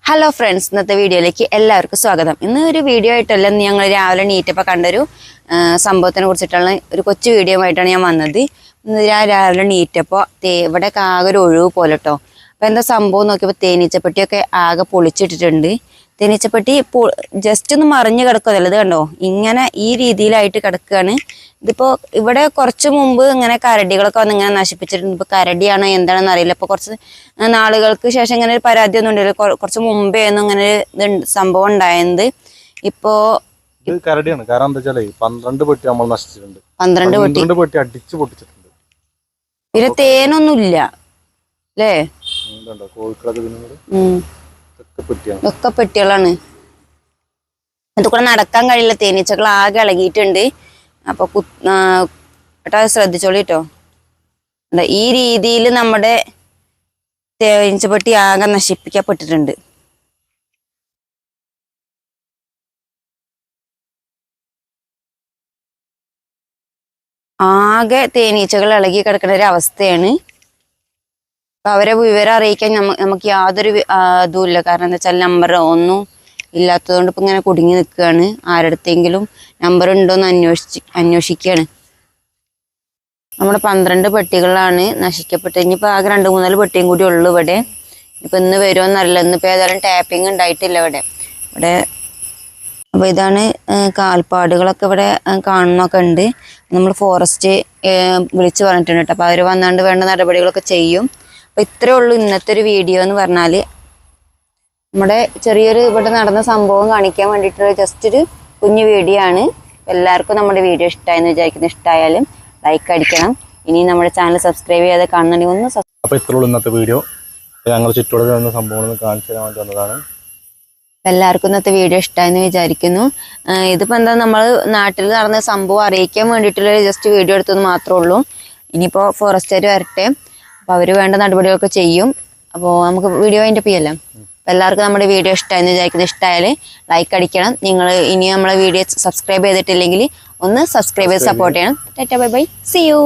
Hello friends, ഇന്നത്തെ വീഡിയോയിലേക്ക് എല്ലാവർക്കും സ്വാഗതം. ഇന്ന് ഒരു വീഡിയോ ആയിട്ടല്ല, ഞങ്ങൾ രാവിലെ നീറ്റപ്പോൾ കണ്ടൊരു സംഭവത്തിനെ കുറിച്ചിട്ടുള്ള ഒരു കൊച്ചു വീഡിയോ ആയിട്ടാണ് ഞാൻ വന്നത്. ഇന്ന് ഞാൻ രാവിലെ നീറ്റപ്പോൾ ഇവിടെ ആകെ ഒരു ഒഴിവ് പോലെ കേട്ടോ. അപ്പോൾ എന്താ സംഭവം നോക്കിയപ്പോൾ തേനീച്ചപ്പെട്ടിയൊക്കെ ആകെ പൊളിച്ചിട്ടിട്ടുണ്ട്. തേനീച്ചപ്പെട്ടി ജസ്റ്റ് ഒന്ന് മറിഞ്ഞ് കിടക്കുമല്ലോ, ഇത് കണ്ടോ, ഇങ്ങനെ ഈ രീതിയിലായിട്ട് കിടക്കുകയാണ്. ഇതിപ്പോൾ ഇവിടെ കുറച്ച് മുമ്പ് ഇങ്ങനെ കരടികളൊക്കെ വന്ന് ഇങ്ങനെ നശിപ്പിച്ചിട്ടുണ്ട്. ഇപ്പോൾ കരടിയാണോ എന്താണെന്ന് അറിയില്ല. ഇപ്പോൾ കുറച്ച് നാളുകൾക്ക് ശേഷം ഇങ്ങനെ ഒരു പരാതി ഒന്നും ഉണ്ടല്ലോ, കുറച്ച് മുമ്പേ ഒന്നും ഇങ്ങനെ സംഭവം ഉണ്ടായത്. ഇപ്പോൾ കരടിയാണ്. കാരണം എന്താ വെച്ചാൽ 12 പെട്ടി നമ്മൾ നശിച്ചിട്ടുണ്ട്. 12 പെട്ടി അടിച്ചു പൊട്ടിച്ചിട്ടുണ്ട്. പിന്നെ തേനൊന്നുമില്ല അല്ലേ? ഒക്കെ പെട്ടികളാണ്. അതുകൂടെ നടക്കാൻ കഴിയില്ല, തേനീച്ചകൾ ആകെ ഇളകിയിട്ടുണ്ട്. അപ്പൊ ഏട്ടാ ശ്രദ്ധിച്ചോളി കേട്ടോ. ഈ രീതിയിൽ നമ്മുടെ തേനീച്ചപ്പെട്ടി ആകെ നശിപ്പിക്കപ്പെട്ടിട്ടുണ്ട്. ആകെ തേനീച്ചകൾ ഇളകി കിടക്കുന്ന ഒരു അവസ്ഥയാണ്. അപ്പൊ അവരെ വിവരം അറിയിക്കാൻ നമുക്ക് യാതൊരു ഇതും ഇല്ല. കാരണം എന്താ വെച്ചാൽ നമ്പർ ഒന്നും ഇല്ലാത്തതുകൊണ്ട് ഇപ്പൊ ഇങ്ങനെ കുടുങ്ങി നിൽക്കുകയാണ്. ആരുടെത്തെങ്കിലും നമ്പർ ഉണ്ടോന്ന് അന്വേഷിക്കുകയാണ്. നമ്മുടെ 12 പെട്ടികളാണ് നശിക്കപ്പെട്ടത്. ഇനിയിപ്പോൾ ആകെ 2-3 പെട്ടിയും കൂടി ഉള്ളു ഇവിടെ. ഇപ്പൊ ഇന്ന് വരുമോന്നറിയില്ല. ഇന്നിപ്പോൾ ഏതായാലും ടാപ്പിംഗ് ഉണ്ടായിട്ടില്ല ഇവിടെ. അപ്പോൾ ഇതാണ് കാൽപ്പാടുകളൊക്കെ ഇവിടെ കാണുന്നൊക്കെ ഉണ്ട്. നമ്മൾ ഫോറസ്റ്റ് വിളിച്ച് പറഞ്ഞിട്ടുണ്ട് കേട്ടോ. അപ്പോൾ അവർ വന്നാണ്ട് വേണ്ട നടപടികളൊക്കെ ചെയ്യും. അപ്പോൾ ഇത്രയേ ഉള്ളൂ ഇന്നത്തെ ഒരു വീഡിയോ എന്ന് പറഞ്ഞാൽ. നമ്മുടെ ചെറിയൊരു ഇവിടെ നടന്ന സംഭവം കാണിക്കാൻ വേണ്ടിയിട്ടുള്ള ജസ്റ്റ് ഒരു കുഞ്ഞു വീഡിയോ ആണ്. എല്ലാവർക്കും നമ്മുടെ വീഡിയോ ഇഷ്ടമായെന്ന് വിചാരിക്കുന്നു. ഇഷ്ടമായാലും ലൈക്ക് അടിക്കണം. ഇനി നമ്മുടെ ചാനൽ സബ്സ്ക്രൈബ് ചെയ്യാതെ കാണുന്നുണ്ടെങ്കിൽ ഒന്ന് അപ്പോൾ ഇത്രയുള്ളൂ ഇന്നത്തെ വീഡിയോ. ഞങ്ങൾ ചുറ്റോടെ നടന്ന സംഭവങ്ങൾ കാണിച്ചു തരാൻ വേണ്ടി വന്നതാണ്. എല്ലാവർക്കും ഇന്നത്തെ വീഡിയോ ഇഷ്ടമായെന്ന് വിചാരിക്കുന്നു. ഇതിപ്പോൾ എന്താ, നമ്മൾ നാട്ടിൽ നടന്ന സംഭവം അറിയിക്കാൻ വേണ്ടിയിട്ടുള്ള ജസ്റ്റ് വീഡിയോ എടുത്തത് മാത്രമേ ഉള്ളൂ. ഇനിയിപ്പോൾ ഫോറസ്റ്റുകാർ വരട്ടെ, അപ്പോൾ അവർ വേണ്ട നടപടികളൊക്കെ ചെയ്യും. അപ്പോൾ നമുക്ക് വീഡിയോ അതിൻ്റെ ചെയ്യാം. അപ്പോൾ എല്ലാവർക്കും നമ്മുടെ വീഡിയോ ഇഷ്ടമായെന്ന് വിചാരിക്കുന്നത്. ഇഷ്ടമായാൽ ലൈക്ക് അടിക്കണം. നിങ്ങൾ ഇനി നമ്മളെ വീഡിയോ സബ്സ്ക്രൈബ് ചെയ്തിട്ടില്ലെങ്കിൽ ഒന്ന് സബ്സ്ക്രൈബ് ചെയ്ത് സപ്പോർട്ട് ചെയ്യണം. Tata bye bye, see U.